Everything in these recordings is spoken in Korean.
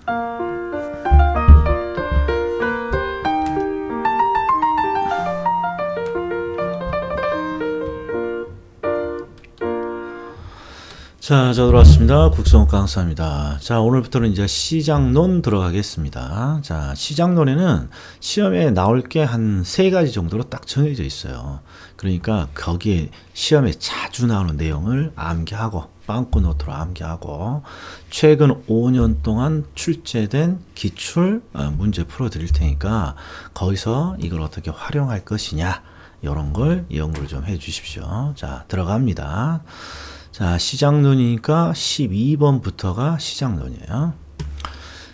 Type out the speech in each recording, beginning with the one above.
자, 들어왔습니다. 국성욱 강사입니다. 자, 오늘부터는 이제 시장론 들어가겠습니다. 자, 시장론에는 시험에 나올 게 한 3가지 정도로 딱 정해져 있어요. 그러니까 거기에 시험에 자주 나오는 내용을 암기하고, 빵꾸 노트로 암기하고, 최근 5년 동안 출제된 기출 문제 풀어드릴 테니까 거기서 이걸 어떻게 활용할 것이냐, 이런 걸 연구를 좀 해 주십시오. 자, 들어갑니다. 자, 시장론이니까 12번부터가 시장론이에요.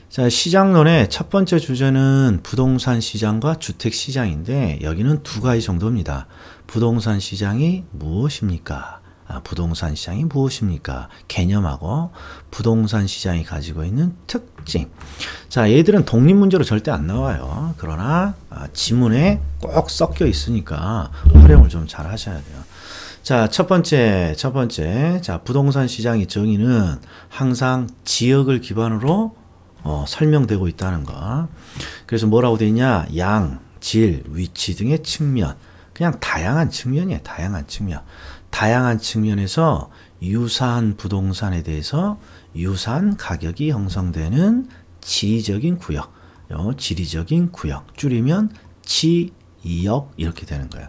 자, 시장론의 첫 번째 주제는 부동산 시장과 주택 시장인데 여기는 2가지 정도입니다. 부동산 시장이 무엇입니까? 부동산 시장이 무엇입니까? 개념하고 부동산 시장이 가지고 있는 특징. 자, 얘들은 독립문제로 절대 안 나와요. 그러나 지문에 꼭 섞여 있으니까 활용을 좀 잘 하셔야 돼요. 자, 첫 번째. 자, 부동산 시장의 정의는 항상 지역을 기반으로 설명되고 있다는 거. 그래서 뭐라고 되어 있냐? 양, 질, 위치 등의 측면. 그냥 다양한 측면이에요. 다양한 측면. 다양한 측면에서 유사한 부동산에 대해서 유사한 가격이 형성되는 지리적인 구역. 지리적인 구역. 줄이면 지역 이렇게 되는 거예요.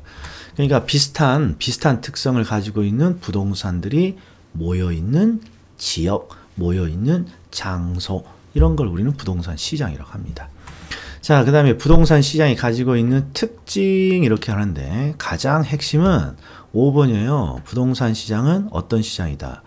그러니까 비슷한 특성을 가지고 있는 부동산들이 모여있는 지역, 모여있는 장소, 이런 걸 우리는 부동산 시장이라고 합니다. 자, 그 다음에 부동산 시장이 가지고 있는 특징 이렇게 하는데 가장 핵심은 5번이에요. 부동산 시장은 어떤 시장이다?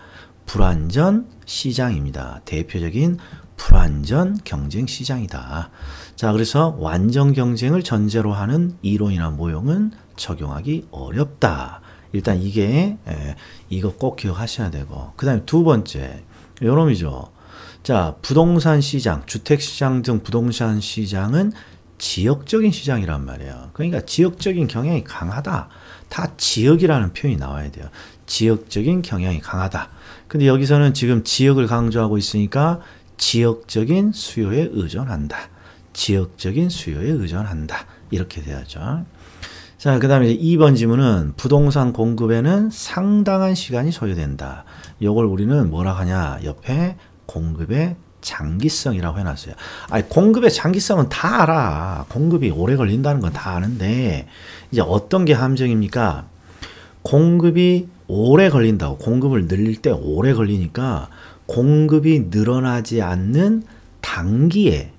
불완전 시장입니다. 대표적인 불완전 경쟁 시장이다. 자, 그래서 완전 경쟁을 전제로 하는 이론이나 모형은 적용하기 어렵다. 일단 이거 꼭 기억하셔야 되고, 그 다음에 2번째 요놈이죠. 자, 부동산 시장, 주택시장 등 부동산 시장은 지역적인 시장이란 말이에요. 그러니까 지역적인 경향이 강하다. 다 지역이라는 표현이 나와야 돼요. 지역적인 경향이 강하다. 근데 여기서는 지금 지역을 강조하고 있으니까 지역적인 수요에 의존한다. 지역적인 수요에 의존한다. 이렇게 돼야죠. 자, 그 다음에 2번 지문은 부동산 공급에는 상당한 시간이 소요된다. 이걸 우리는 뭐라 하냐? 옆에 공급의 장기성이라고 해놨어요. 아니, 공급의 장기성은 다 알아. 공급이 오래 걸린다는 건 다 아는데, 이제 어떤 게 함정입니까? 공급이 오래 걸린다고. 공급을 늘릴 때 오래 걸리니까 공급이 늘어나지 않는 단기에,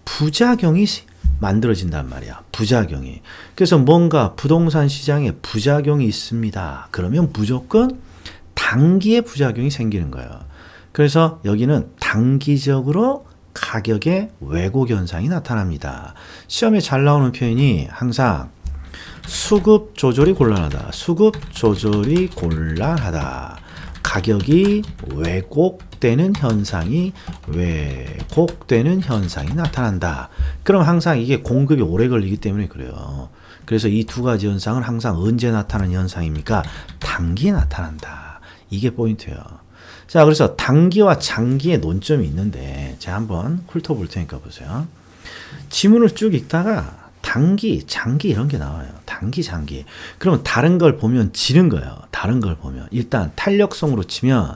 부작용이 만들어진단 말이야. 부작용이. 그래서 뭔가 부동산 시장에 부작용이 있습니다. 그러면 무조건 단기에 부작용이 생기는 거예요. 그래서 여기는 단기적으로 가격의 왜곡 현상이 나타납니다. 시험에 잘 나오는 표현이 항상 수급 조절이 곤란하다. 수급 조절이 곤란하다. 가격이 왜곡되는 현상이 나타난다. 그럼 항상 이게 공급이 오래 걸리기 때문에 그래요. 그래서 이 2가지 현상은 항상 언제 나타나는 현상입니까? 단기에 나타난다. 이게 포인트예요. 자, 그래서 단기와 장기의 논점이 있는데 제가 한번 훑어볼 테니까 보세요. 지문을 쭉 읽다가 단기, 장기 이런 게 나와요. 단기, 장기. 그러면 다른 걸 보면 지는 거예요. 다른 걸 보면. 일단 탄력성으로 치면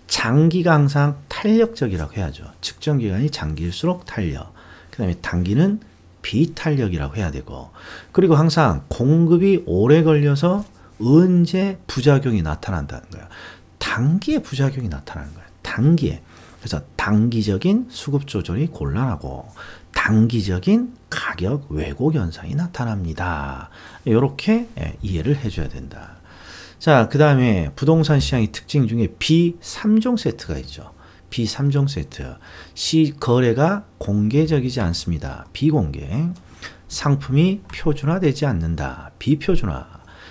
장기가 항상 탄력적이라고 해야죠. 측정 기간이 장기일수록 탄력. 그 다음에 단기는 비탄력이라고 해야 되고, 그리고 항상 공급이 오래 걸려서 언제 부작용이 나타난다는 거예요. 단기에 부작용이 나타나는 거예요. 단기에. 그래서 단기적인 수급 조절이 곤란하고 단기적인 가격 왜곡 현상이 나타납니다. 이렇게 이해를 해줘야 된다. 자, 그 다음에 부동산 시장의 특징 중에 B3종 세트가 있죠. B3종 세트. 거래가 공개적이지 않습니다. 비공개. 상품이 표준화되지 않는다. 비표준화.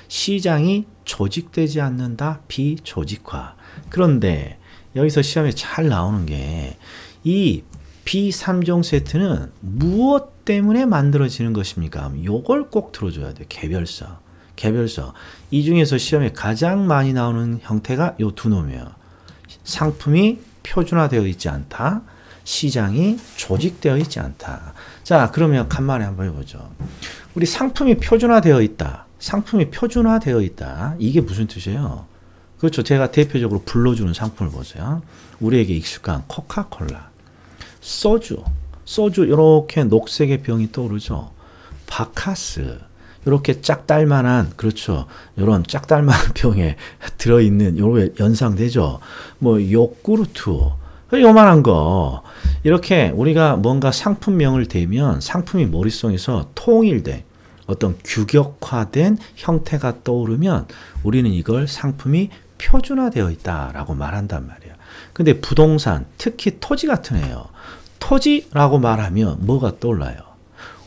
시장이 조직되지 않는다. 비조직화. 그런데 여기서 시험에 잘 나오는 게 이 B3종 세트는 무엇 때문에 만들어지는 것입니까? 요걸 꼭 들어줘야 돼요. 개별서. 이 중에서 시험에 가장 많이 나오는 형태가 요 2놈이에요. 상품이 표준화되어 있지 않다. 시장이 조직되어 있지 않다. 자, 그러면 간만에 한번 해보죠. 우리 상품이 표준화되어 있다. 상품이 표준화되어 있다. 이게 무슨 뜻이에요? 그렇죠. 제가 대표적으로 불러주는 상품을 보세요. 우리에게 익숙한 코카콜라, 소주 이렇게 녹색의 병이 떠오르죠. 바카스, 이렇게 짝달만한, 그렇죠. 이런 짝달만한 병에 들어있는 요런 연상되죠. 뭐 요구르트, 요만한 거. 이렇게 우리가 뭔가 상품명을 대면 상품이 머릿속에서 통일된 어떤 규격화된 형태가 떠오르면 우리는 이걸 상품이 표준화되어 있다라고 말한단 말이에요. 근데 부동산, 특히 토지 같은 애요. 토지라고 말하면 뭐가 떠올라요?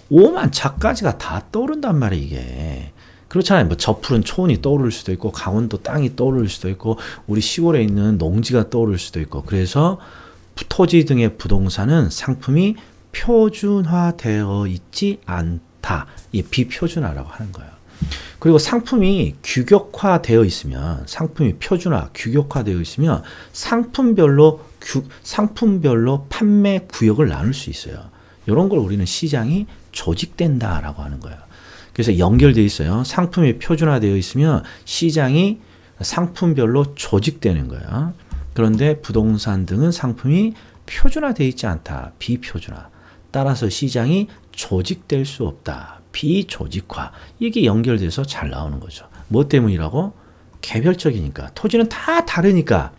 오만 작가지가 다 떠오른단 말이에요, 이게. 그렇잖아요. 뭐 저푸른 초원이 떠오를 수도 있고, 강원도 땅이 떠오를 수도 있고, 우리 시골에 있는 농지가 떠오를 수도 있고, 그래서 토지 등의 부동산은 상품이 표준화되어 있지 않다. 이게 비표준화라고 하는 거예요. 그리고 상품이 규격화되어 있으면, 상품이 표준화, 규격화되어 있으면 상품별로 판매 구역을 나눌 수 있어요. 이런 걸 우리는 시장이 조직된다라고 하는 거예요. 그래서 연결되어 있어요. 상품이 표준화되어 있으면 시장이 상품별로 조직되는 거예요. 그런데 부동산 등은 상품이 표준화되어 있지 않다. 비표준화. 따라서 시장이 조직될 수 없다. 비조직화. 이게 연결돼서 잘 나오는 거죠. 뭐 때문이라고? 개별적이니까. 토지는 다 다르니까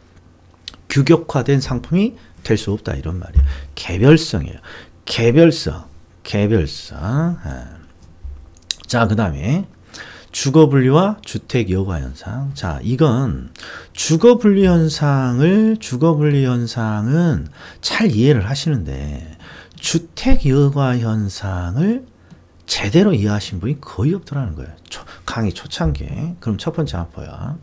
규격화된 상품이 될 수 없다. 이런 말이에요. 개별성이에요. 개별성. 자, 그 다음에 주거분리와 주택여과 현상. 자, 이건 주거분리 현상은 잘 이해를 하시는데 주택여과 현상을 제대로 이해하신 분이 거의 없더라는 거예요. 강의 초창기. 그럼 첫 번째 한번 봐요.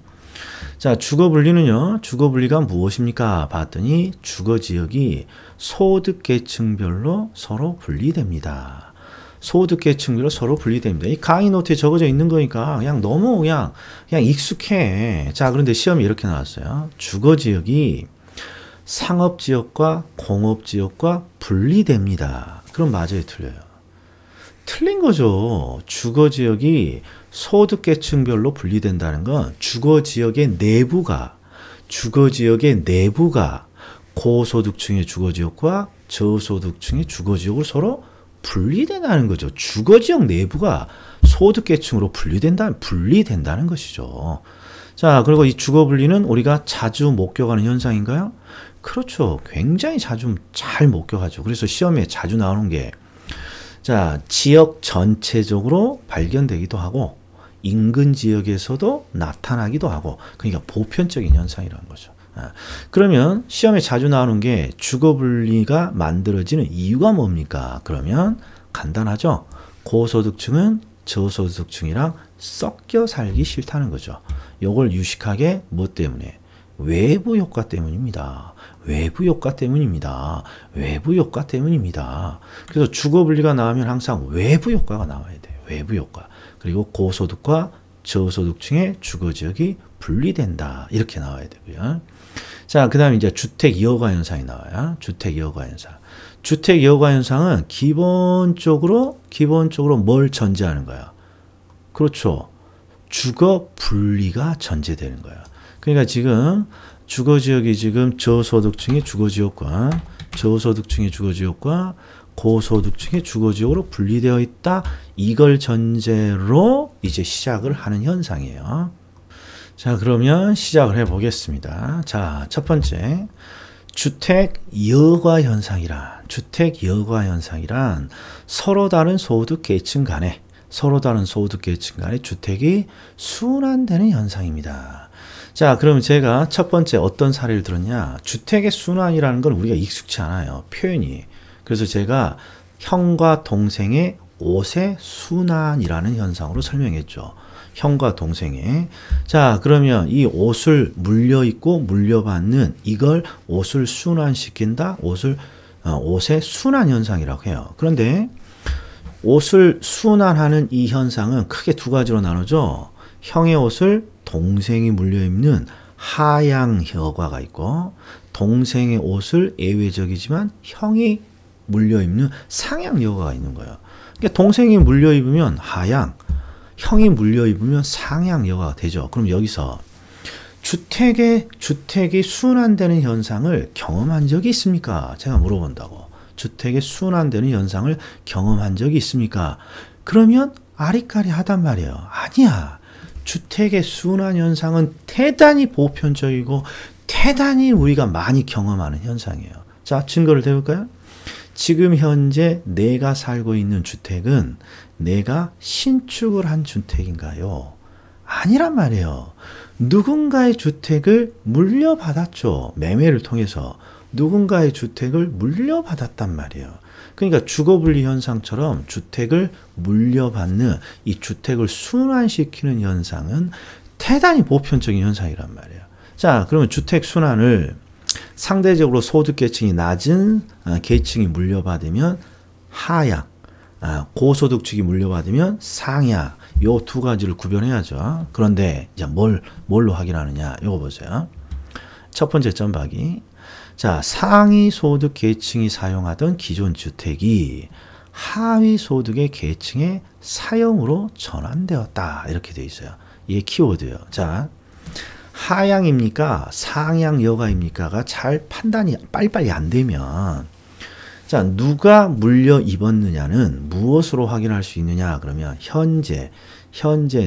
자, 주거분리는요. 주거분리가 무엇입니까? 봤더니 주거지역이 소득계층별로 서로 분리됩니다. 소득계층별로 서로 분리됩니다. 이 강의 노트에 적어져 있는 거니까 그냥 너무 그냥 익숙해. 자, 그런데 시험이 이렇게 나왔어요. 주거지역이 상업지역과 공업지역과 분리됩니다. 그럼 맞아요, 틀려요? 틀린 거죠. 주거지역이 소득계층별로 분리된다는 건 주거지역의 내부가 고소득층의 주거지역과 저소득층의 주거지역으로 서로 분리된다는 거죠. 주거지역 내부가 소득계층으로 분리된다는 것이죠. 자, 그리고 이 주거분리는 우리가 자주 목격하는 현상인가요? 그렇죠. 굉장히 잘 목격하죠. 그래서 시험에 자주 나오는 게 자, 지역 전체적으로 발견되기도 하고 인근 지역에서도 나타나기도 하고 그러니까 보편적인 현상이라는 거죠. 그러면 시험에 자주 나오는 게 주거분리가 만들어지는 이유가 뭡니까? 그러면 간단하죠. 고소득층은 저소득층이랑 섞여 살기 싫다는 거죠. 요걸 유식하게 뭐 때문에? 외부 효과 때문입니다. 외부 효과 때문입니다. 그래서 주거분리가 나오면 항상 외부 효과가 나와야 돼요. 외부 효과. 그리고 고소득과 저소득층의 주거지역이 분리된다. 이렇게 나와야 되고요. 자, 그 다음에 이제 주택여과 현상이 나와요. 주택여과 현상. 주택여과 현상은 기본적으로 뭘 전제하는 거야? 그렇죠. 주거 분리가 전제되는 거야. 그러니까 지금 주거지역이 지금 저소득층의 주거지역과 고소득층의 주거지역으로 분리되어 있다. 이걸 전제로 이제 시작을 하는 현상이에요. 자, 그러면 시작을 해보겠습니다. 자, 첫 번째 주택여과 현상이란 서로 다른 소득계층 간의 주택이 순환되는 현상입니다. 자, 그러면 제가 첫 번째 어떤 사례를 들었냐? 주택의 순환이라는 건 우리가 익숙치 않아요. 표현이. 그래서 제가 형과 동생의 옷의 순환이라는 현상으로 설명했죠. 형과 동생의. 자, 그러면 이 옷을 물려입고 물려받는 이걸 옷을 순환시킨다. 옷의 순환 현상이라고 해요. 그런데 옷을 순환하는 이 현상은 크게 두 가지로 나누죠. 형의 옷을 동생이 물려입는 하양 여가가 있고 동생의 옷을 예외적이지만 형이 물려 입는 상양 여가가 있는 거예요. 그러니까 동생이 물려 입으면 하양, 형이 물려 입으면 상양 여가가 되죠. 그럼 여기서 주택이 순환되는 현상을 경험한 적이 있습니까? 제가 물어본다고. 주택의 순환되는 현상을 경험한 적이 있습니까? 그러면 아리까리하단 말이에요. 아니야. 주택의 순환 현상은 대단히 보편적이고 대단히 우리가 많이 경험하는 현상이에요. 자, 증거를 대볼까요? 지금 현재 내가 살고 있는 주택은 내가 신축을 한 주택인가요? 아니란 말이에요. 누군가의 주택을 물려받았죠. 매매를 통해서 누군가의 주택을 물려받았단 말이에요. 그러니까 주거분리 현상처럼 주택을 물려받는 이 주택을 순환시키는 현상은 대단히 보편적인 현상이란 말이에요. 자, 그러면 주택 순환을 상대적으로 소득계층이 낮은 계층이 물려받으면 하향, 고소득층이 물려받으면 상향, 요 두 가지를 구별해야죠. 그런데 이제 뭘로 확인하느냐? 요거 보세요. 첫 번째 점박이. 자, 상위 소득 계층이 사용하던 기존 주택이 하위 소득의 계층의 사용으로 전환되었다. 이렇게 돼 있어요. 이게 키워드예요. 자, 하향입니까? 상향 여가입니까가 잘 판단이 빨리빨리 안 되면 자, 누가 물려 입었느냐는 무엇으로 확인할 수 있느냐? 그러면 현재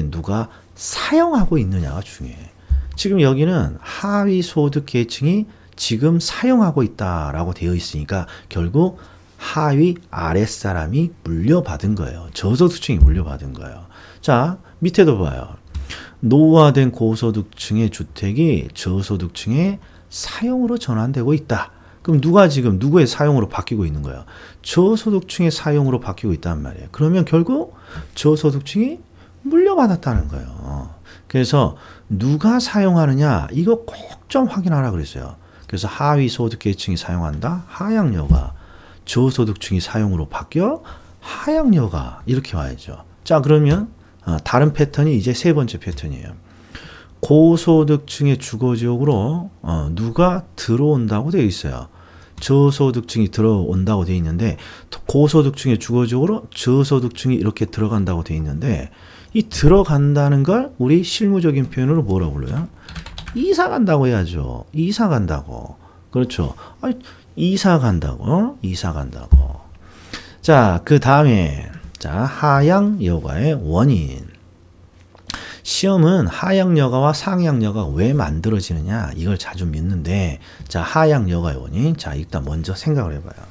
누가 사용하고 있느냐가 중요해. 지금 여기는 하위 소득 계층이 지금 사용하고 있다라고 되어 있으니까 결국 하위 아랫사람이 물려받은 거예요. 저소득층이 물려받은 거예요. 자, 밑에도 봐요. 노후화된 고소득층의 주택이 저소득층의 사용으로 전환되고 있다. 그럼 누가 지금 누구의 사용으로 바뀌고 있는 거예요? 저소득층의 사용으로 바뀌고 있단 말이에요. 그러면 결국 저소득층이 물려받았다는 거예요. 그래서 누가 사용하느냐 이거 꼭 좀 확인하라 그랬어요. 그래서 하위 소득 계층이 사용한다. 하향여가. 저소득층이 사용으로 바뀌어 하향여가. 이렇게 와야죠. 자, 그러면 다른 패턴이 이제 세 번째 패턴이에요. 고소득층의 주거지역으로 누가 들어온다고 되어 있어요. 저소득층이 들어온다고 되어 있는데 고소득층의 주거지역으로 저소득층이 이렇게 들어간다고 되어 있는데 이 들어간다는 걸 우리 실무적인 표현으로 뭐라고 불러요? 이사 간다고 해야죠. 이사 간다고. 그렇죠. 이사 간다고. 이사 간다고. 자, 그 다음에 자, 하향 여가의 원인. 시험은 하향 여가와 상향 여가가 왜 만들어지느냐 이걸 자주 묻는데 자, 하향 여가의 원인. 자, 일단 먼저 생각을 해봐요.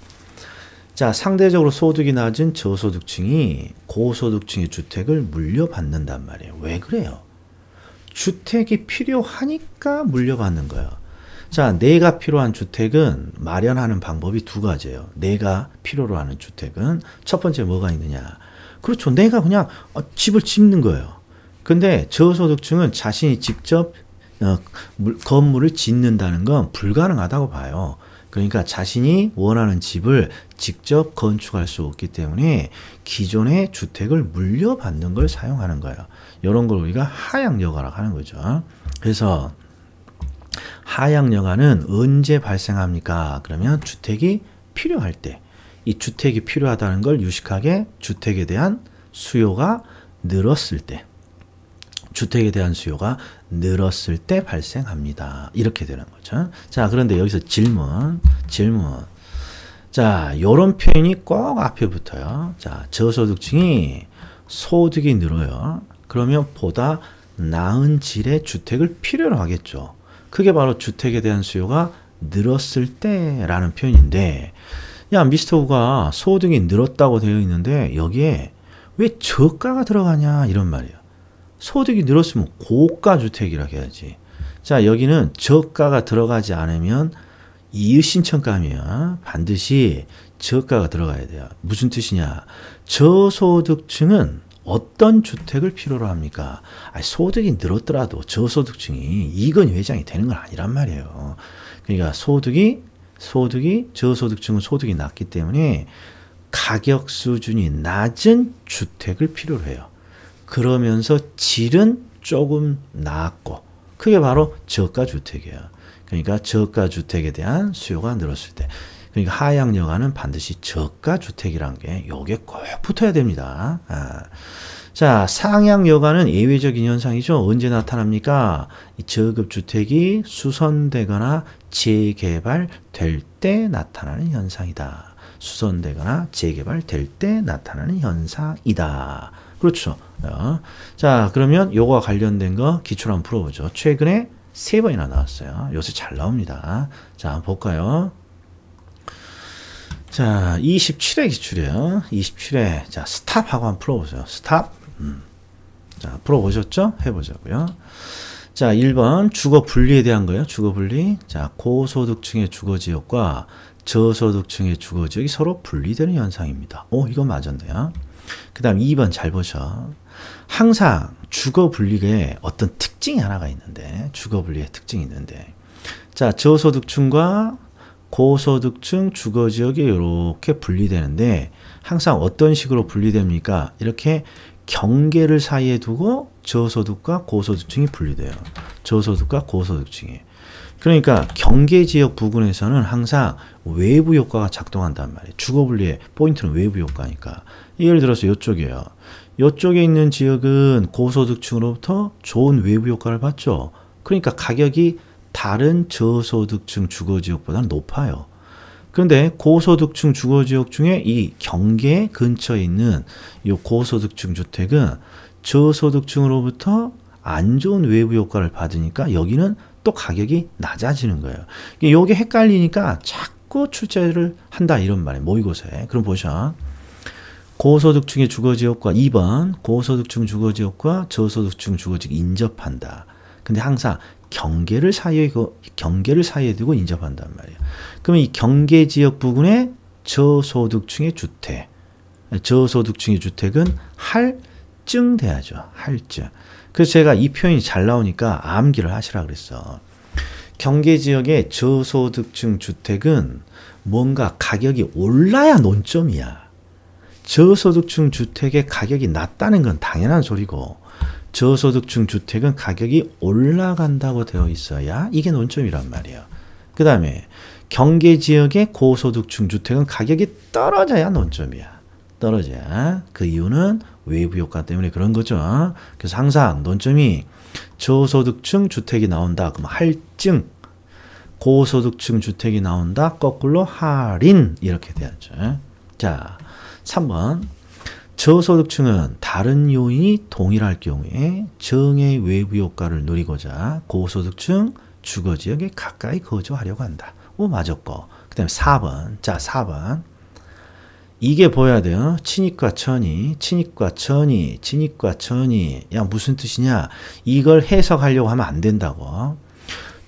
자, 상대적으로 소득이 낮은 저소득층이 고소득층의 주택을 물려받는단 말이에요. 왜 그래요? 주택이 필요하니까 물려받는 거예요. 자, 내가 필요한 주택은 마련하는 방법이 두 가지예요. 내가 필요로 하는 주택은 첫 번째 뭐가 있느냐? 그렇죠. 내가 그냥 집을 짓는 거예요. 근데 저소득층은 자신이 직접 건물을 짓는다는 건 불가능하다고 봐요. 그러니까 자신이 원하는 집을 직접 건축할 수 없기 때문에 기존의 주택을 물려받는 걸 사용하는 거예요. 이런 걸 우리가 하향여가라고 하는 거죠. 그래서 하향여가는 언제 발생합니까? 그러면 주택이 필요할 때, 이 주택이 필요하다는 걸 유식하게 주택에 대한 수요가 늘었을 때, 주택에 대한 수요가 늘었을 때 발생합니다. 이렇게 되는 거죠. 자, 그런데 여기서 질문. 자, 요런 표현이 꼭 앞에 붙어요. 자, 저소득층이 소득이 늘어요. 그러면 보다 나은 질의 주택을 필요로 하겠죠. 그게 바로 주택에 대한 수요가 늘었을 때라는 표현인데, 야, 미스터 우가 소득이 늘었다고 되어 있는데 여기에 왜 저가가 들어가냐 이런 말이에요. 소득이 늘었으면 고가 주택이라 해야지. 자, 여기는 저가가 들어가지 않으면 이의 신청감이야. 반드시 저가가 들어가야 돼요. 무슨 뜻이냐? 저소득층은 어떤 주택을 필요로 합니까? 소득이 늘었더라도 저소득층이 이건 회장이 되는 건 아니란 말이에요. 그러니까 저소득층은 소득이 낮기 때문에 가격 수준이 낮은 주택을 필요로 해요. 그러면서 질은 조금 낮고 그게 바로 저가 주택이에요. 그러니까 저가 주택에 대한 수요가 늘었을 때. 그러니까 하향 여가는 반드시 저가 주택이란 게 요게 꼭 붙어야 됩니다. 자, 상향 여가는 예외적인 현상이죠. 언제 나타납니까? 이 저급 주택이 수선되거나 재개발될 때 나타나는 현상이다. 수선되거나 재개발될 때 나타나는 현상이다. 그렇죠. 자, 그러면 요거와 관련된 거 기출 한번 풀어보죠. 최근에 3번이나 나왔어요. 요새 잘 나옵니다. 자, 한번 볼까요? 자, 27회 기출이에요. 27회. 자, 스탑하고 한번 풀어보세요. 스탑. 자, 풀어보셨죠? 해보자고요. 자, 1번 주거 분리에 대한 거예요. 주거 분리. 자, 고소득층의 주거지역과 저소득층의 주거지역이 서로 분리되는 현상입니다. 오, 이건 맞았네요. 그 다음 2번 잘 보셔. 항상 주거 분리에 어떤 특징이 하나가 있는데, 주거 분리의 특징이 있는데, 자, 저소득층과 고소득층 주거지역이 이렇게 분리되는데, 항상 어떤 식으로 분리됩니까? 이렇게 경계를 사이에 두고 저소득과 고소득층이 분리돼요. 저소득과 고소득층이. 그러니까 경계지역 부근에서는 항상 외부 효과가 작동한단 말이에요. 주거분리의 포인트는 외부 효과니까. 예를 들어서 이쪽이에요. 이쪽에 있는 지역은 고소득층으로부터 좋은 외부 효과를 받죠. 그러니까 가격이 다른 저소득층 주거지역보다는 높아요. 그런데 고소득층 주거지역 중에 이 경계 근처에 있는 이 고소득층 주택은 저소득층으로부터 안 좋은 외부 효과를 받으니까 여기는 또 가격이 낮아지는 거예요. 이게 헷갈리니까 자꾸 출제를 한다 이런 말이에요. 모의고사에. 그럼 보셔. 고소득층의 주거지역과 2번 고소득층 주거지역과 저소득층 주거지역 인접한다. 근데 항상 경계를 사이에 두고 인접한단 말이에요. 그러면 이 경계지역 부근에 저소득층의 주택, 저소득층의 주택은 할증돼야죠. 할증. 그래서 제가 이 표현이 잘 나오니까 암기를 하시라 그랬어. 경계지역의 저소득층 주택은 뭔가 가격이 올라야 논점이야. 저소득층 주택의 가격이 낮다는 건 당연한 소리고, 저소득층 주택은 가격이 올라간다고 되어 있어야 이게 논점이란 말이에요. 그 다음에 경계지역의 고소득층 주택은 가격이 떨어져야 논점이야. 떨어져야. 그 이유는 외부 효과 때문에 그런 거죠. 그래서 항상 논점이 저소득층 주택이 나온다. 그럼 할증. 고소득층 주택이 나온다. 거꾸로 할인. 이렇게 돼야죠. 자, 3번. 저소득층은 다른 요인이 동일할 경우에 정의 외부 효과를 누리고자 고소득층 주거지역에 가까이 거주하려고 한다. 오, 맞았고. 그 다음에 4번. 자, 4번. 이게 보여야 돼요. 친입과 천이, 친입과 천이, 친입과 천이. 야, 무슨 뜻이냐? 이걸 해석하려고 하면 안 된다고.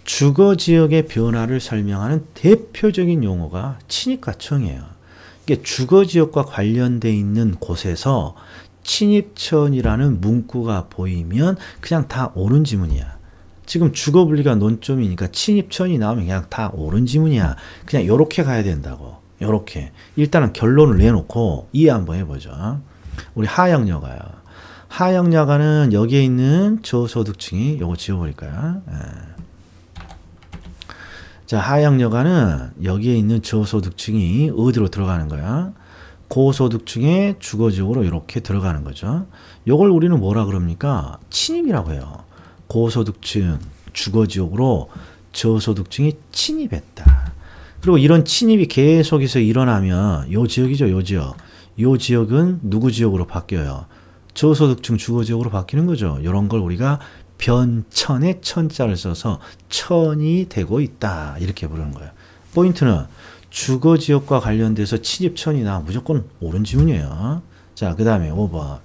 주거지역의 변화를 설명하는 대표적인 용어가 친입과 천이에요. 이게 주거지역과 관련돼 있는 곳에서 친입천이라는 문구가 보이면 그냥 다 옳은 지문이야. 지금 주거분리가 논점이니까 친입천이 나오면 그냥 다 옳은 지문이야. 그냥 요렇게 가야 된다고. 요렇게. 일단은 결론을 내놓고 이해 한번 해보죠. 우리 하향여가요. 하향여가는 여기에 있는 저소득층이 요거 지워버릴까요? 자, 하향여가는 여기에 있는 저소득층이 어디로 들어가는 거야? 고소득층의 주거지역으로 이렇게 들어가는 거죠. 요걸 우리는 뭐라 그럽니까? 침입이라고 해요. 고소득층 주거지역으로 저소득층이 침입했다. 그리고 이런 침입이 계속해서 일어나면 요 지역이죠, 요 지역. 요 지역은 누구 지역으로 바뀌어요? 저소득층 주거지역으로 바뀌는 거죠. 이런 걸 우리가 변천에 천자를 써서 천이 되고 있다. 이렇게 부르는 거예요. 포인트는 주거지역과 관련돼서 침입천이나 무조건 옳은 지문이에요. 자, 그 다음에 5번.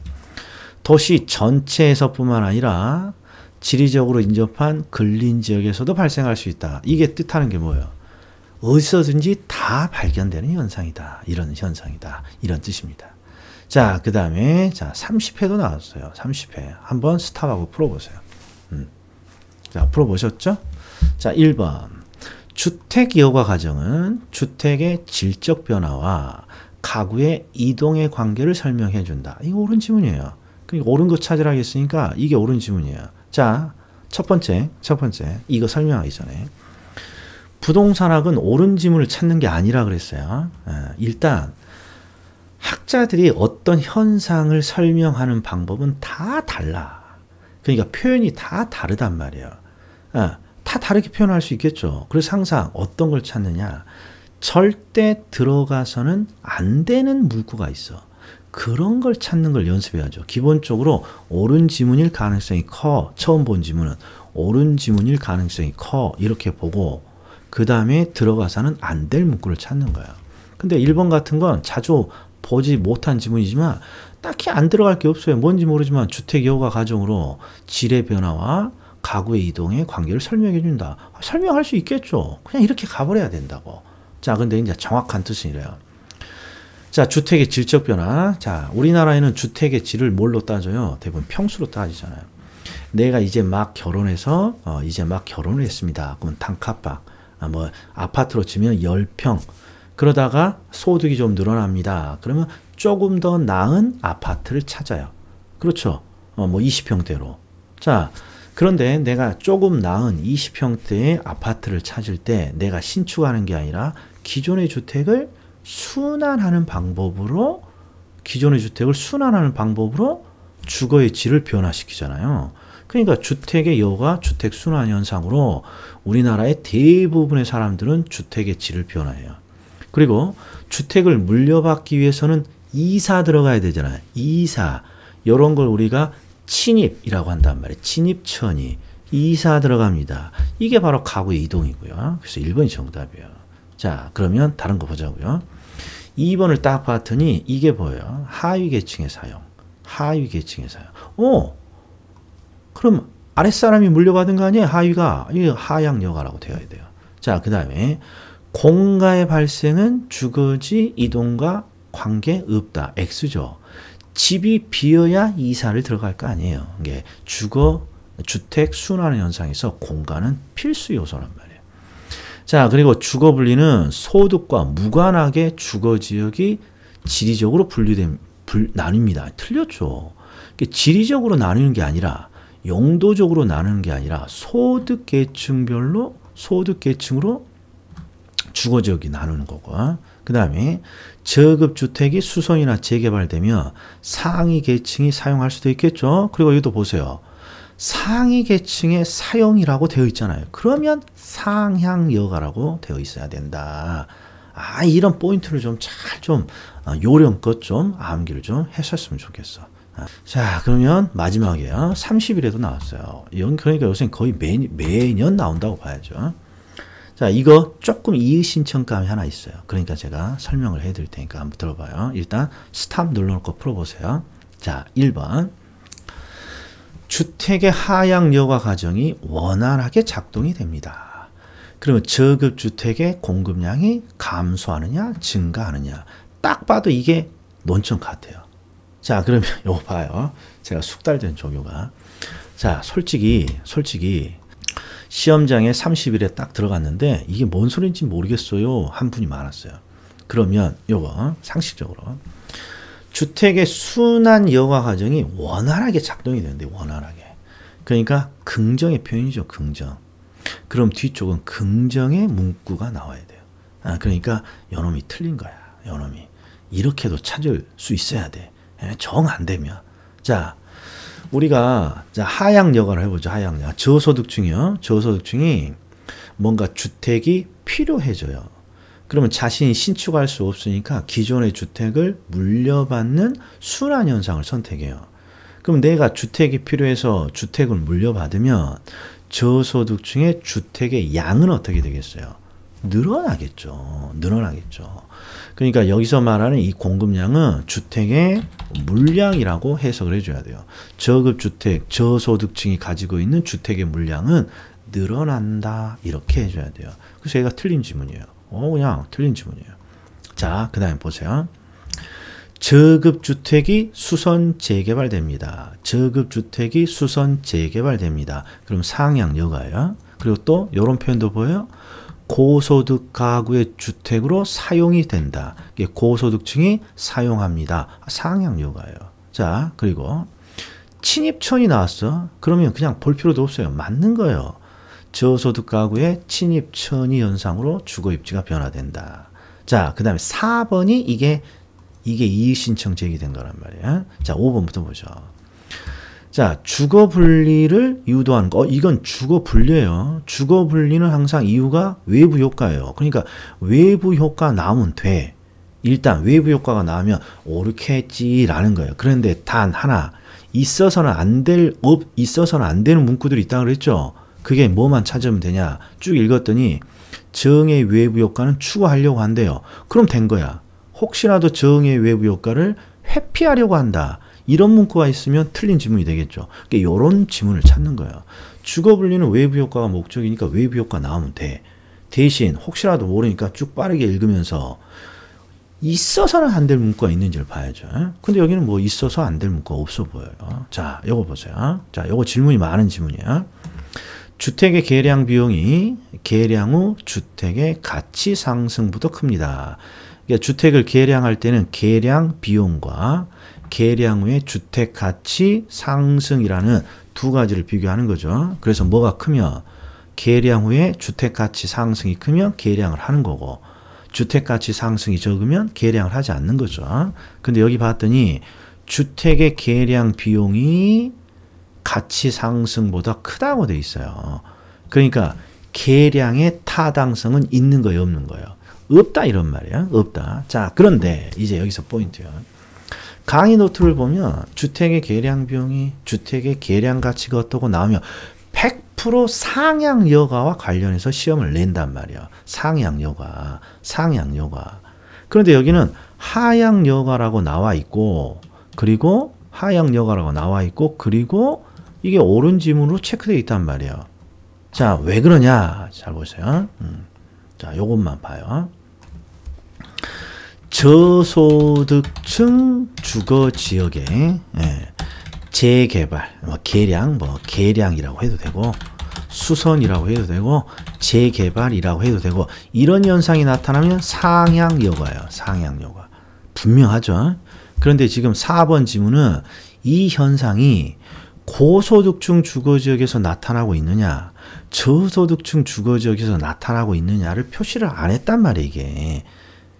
도시 전체에서뿐만 아니라 지리적으로 인접한 근린지역에서도 발생할 수 있다. 이게 뜻하는 게 뭐예요? 어디서든지 다 발견되는 현상이다. 이런 현상이다. 이런 뜻입니다. 자, 그 다음에 자 30회도 나왔어요. 30회. 한번 스탑하고 풀어보세요. 자, 풀어보셨죠? 자, 1번. 주택 여가 과정은 주택의 질적 변화와 가구의 이동의 관계를 설명해 준다. 이거 옳은 지문이에요. 그러니까 옳은 거 찾으라 했으니까 이게 옳은 지문이에요. 자, 첫 번째, 이거 설명하기 전에. 부동산학은 옳은 지문을 찾는 게 아니라 그랬어요. 일단, 학자들이 어떤 현상을 설명하는 방법은 다 달라. 그러니까 표현이 다 다르단 말이에요. 다 다르게 표현할 수 있겠죠. 그래서 항상 어떤 걸 찾느냐. 절대 들어가서는 안 되는 문구가 있어. 그런 걸 찾는 걸 연습해야죠. 기본적으로 옳은 지문일 가능성이 커. 처음 본 지문은 옳은 지문일 가능성이 커. 이렇게 보고 그 다음에 들어가서는 안 될 문구를 찾는 거야. 근데 1번 같은 건 자주 보지 못한 지문이지만 딱히 안 들어갈 게 없어요. 뭔지 모르지만 주택 여가 가정으로 질의 변화와 가구의 이동의 관계를 설명해 준다. 설명할 수 있겠죠. 그냥 이렇게 가버려야 된다고. 자, 근데 이제 정확한 뜻은 이래요. 자, 주택의 질적 변화. 자, 우리나라에는 주택의 질을 뭘로 따져요? 대부분 평수로 따지잖아요. 내가 이제 막 결혼해서 이제 막 결혼을 했습니다. 그러면 단칸방, 아파트로 치면 10평. 그러다가 소득이 좀 늘어납니다. 그러면 조금 더 나은 아파트를 찾아요. 그렇죠? 20평대로. 자, 그런데 내가 조금 나은 20평대의 아파트를 찾을 때 내가 신축하는 게 아니라 기존의 주택을 순환하는 방법으로 주거의 질을 변화시키잖아요. 그러니까 주택의 여가, 주택 순환 현상으로 우리나라의 대부분의 사람들은 주택의 질을 변화해요. 그리고 주택을 물려받기 위해서는 이사 들어가야 되잖아요. 이사. 이런 걸 우리가 침입이라고 한단 말이에요. 침입천이. 이사 들어갑니다. 이게 바로 가구의 이동이고요. 그래서 1번이 정답이에요. 자, 그러면 다른 거 보자고요. 2번을 딱 봤더니 이게 보여요. 하위 계층의 사용. 그럼 아랫사람이 물려받은 거 아니에요? 하위가. 이게 하향 여가라고 되어야 돼요. 자, 그 다음에 공가의 발생은 주거지 이동과 관계 없다. X죠. 집이 비어야 이사를 들어갈 거 아니에요. 이게 주택 순환 현상에서 공가는 필수 요소란 말이에요. 자, 그리고 주거 분리는 소득과 무관하게 주거 지역이 지리적으로 나뉩니다. 틀렸죠. 지리적으로 나누는 게 아니라 용도적으로 나누는 게 아니라 소득 계층으로 주거 지역이 나누는 거고. 그 다음에 저급 주택이 수선이나 재개발되면 상위 계층이 사용할 수도 있겠죠. 그리고 이것도 보세요. 상위 계층의 사용이라고 되어 있잖아요. 그러면 상향 여가라고 되어 있어야 된다. 이런 포인트를 요령껏 좀 암기를 좀 했었으면 좋겠어. 자, 그러면 마지막이에요. 30일에도 나왔어요. 이건 그러니까 요새 거의 매년 나온다고 봐야죠. 자, 이거 조금 이의신청감이 하나 있어요. 그러니까 제가 설명을 해드릴 테니까 한번 들어봐요. 일단 스탑 눌러놓고 풀어보세요. 자, 1번. 주택의 하향 여가 과정이 원활하게 작동이 됩니다. 그러면 저급 주택의 공급량이 감소하느냐, 증가하느냐. 딱 봐도 이게 논점 같아요. 자, 그러면 이거 봐요. 제가 숙달된 조교가. 자, 솔직히 시험장에 30일에 딱 들어갔는데 이게 뭔 소리인지 모르겠어요. 한 분이 많았어요. 그러면 요거 상식적으로 주택의 순환 여가 과정이 원활하게 작동이 되는데 원활하게. 그러니까 긍정의 표현이죠. 긍정. 그럼 뒤쪽은 긍정의 문구가 나와야 돼요. 그러니까 요놈이 틀린 거야. 요놈이. 이렇게도 찾을 수 있어야 돼. 정 안 되면. 자, 우리가 하향 여가를 해보죠. 하향 여가. 저소득층이요. 저소득층이 뭔가 주택이 필요해져요. 그러면 자신이 신축할 수 없으니까 기존의 주택을 물려받는 순환 현상을 선택해요. 그럼 내가 주택이 필요해서 주택을 물려받으면 저소득층의 주택의 양은 어떻게 되겠어요? 늘어나겠죠. 그러니까 여기서 말하는 이 공급량은 주택의 물량이라고 해석을 해줘야 돼요. 저급 주택, 저소득층이 가지고 있는 주택의 물량은 늘어난다. 이렇게 해줘야 돼요. 그래서 얘가 틀린 지문이에요. 그냥 틀린 지문이에요. 자, 그 다음에 보세요. 저급 주택이 수선 재개발됩니다. 그럼 상향 여가예요. 그리고 또 이런 표현도 보여요. 고소득 가구의 주택으로 사용이 된다. 이게 고소득층이 사용합니다. 상향 여가예요. 자, 그리고 친입천이 나왔어. 그러면 그냥 볼 필요도 없어요. 맞는 거예요. 저소득 가구의 친입천이 현상으로 주거입지가 변화된다. 자, 그 다음에 4번이 이게 이의신청 제기된 거란 말이야. 자, 5번부터 보죠. 자, 주거 분리를 유도하는 거. 이건 주거 분리예요. 주거 분리는 항상 이유가 외부 효과예요. 그러니까 외부 효과 나오면 돼. 일단 외부 효과가 나오면 옳겠지라는 거예요. 그런데 단 하나, 있어서는 안 되는 문구들이 있다고 그랬죠. 그게 뭐만 찾으면 되냐. 쭉 읽었더니 정의 외부 효과는 추구하려고 한대요. 그럼 된 거야. 혹시라도 정의 외부 효과를 회피하려고 한다. 이런 문구가 있으면 틀린 지문이 되겠죠. 그러니까 이런 지문을 찾는 거예요. 주거 분리는 외부 효과가 목적이니까 외부 효과 나오면 돼. 대신 혹시라도 모르니까 쭉 빠르게 읽으면서 있어서는 안 될 문구가 있는지를 봐야죠. 근데 여기는 뭐 있어서 안 될 문구가 없어 보여요. 자, 요거 보세요. 자, 요거 질문이 많은 지문이야. 주택의 계량 비용이 계량 후 주택의 가치 상승보다 큽니다. 그러니까 주택을 계량할 때는 계량 비용과 계량 후의 주택 가치 상승이라는 두 가지를 비교하는 거죠. 그래서 뭐가 크면 계량 후에 주택 가치 상승이 크면 계량을 하는 거고, 주택 가치 상승이 적으면 계량을 하지 않는 거죠. 근데 여기 봤더니 주택의 계량 비용이 가치 상승보다 크다고 돼 있어요. 그러니까 계량의 타당성은 있는 거예요, 없는 거예요? 없다 이런 말이야. 없다. 자, 그런데 이제 여기서 포인트야. 강의 노트를 보면 주택의 계량 비용이 주택의 계량 가치가 어떻고 나오면 100% 상향 여가와 관련해서 시험을 낸단 말이야. 상향 여가. 그런데 여기는 하향 여가라고 나와 있고, 그리고 하향 여가라고 나와 있고, 그리고 이게 옳은 지문으로 체크되어 있단 말이에요. 자, 왜 그러냐? 잘 보세요. 자, 요것만 봐요. 저소득층 주거지역의 재개발, 계량이라고 해도 되고, 수선이라고 해도 되고, 재개발이라고 해도 되고, 이런 현상이 나타나면 상향여가예요. 상향여가. 분명하죠? 그런데 지금 4번 지문은 이 현상이 고소득층 주거지역에서 나타나고 있느냐, 저소득층 주거지역에서 나타나고 있느냐를 표시를 안 했단 말이에요, 이게.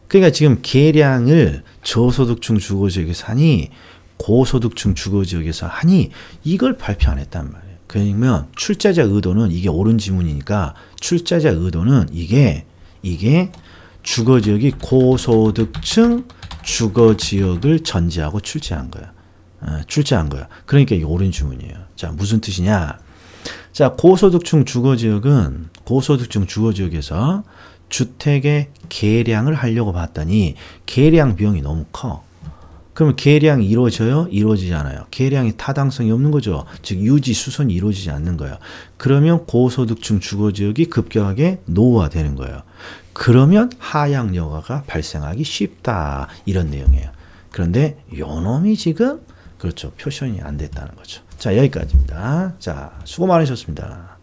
그러니까 지금 계량을 저소득층 주거지역에서 하니, 고소득층 주거지역에서 하니, 이걸 발표 안 했단 말이에요. 그러면 출제자 의도는, 이게 옳은 지문이니까 출제자 의도는 이게 주거지역이 고소득층 주거지역을 전제하고 출제한 거야. 그러니까 이게 옳은 지문이에요. 자, 무슨 뜻이냐? 자, 고소득층 주거지역에서 주택의 계량을 하려고 봤더니 계량 비용이 너무 커. 그러면 계량이 이루어져요? 이루어지지 않아요. 계량이 타당성이 없는 거죠. 즉 유지, 수선이 이루어지지 않는 거예요. 그러면 고소득층 주거지역이 급격하게 노후화되는 거예요. 그러면 하향 여가가 발생하기 쉽다. 이런 내용이에요. 그런데 요놈이 지금 그렇죠. 표현이 안 됐다는 거죠. 자, 여기까지입니다. 자, 수고 많으셨습니다.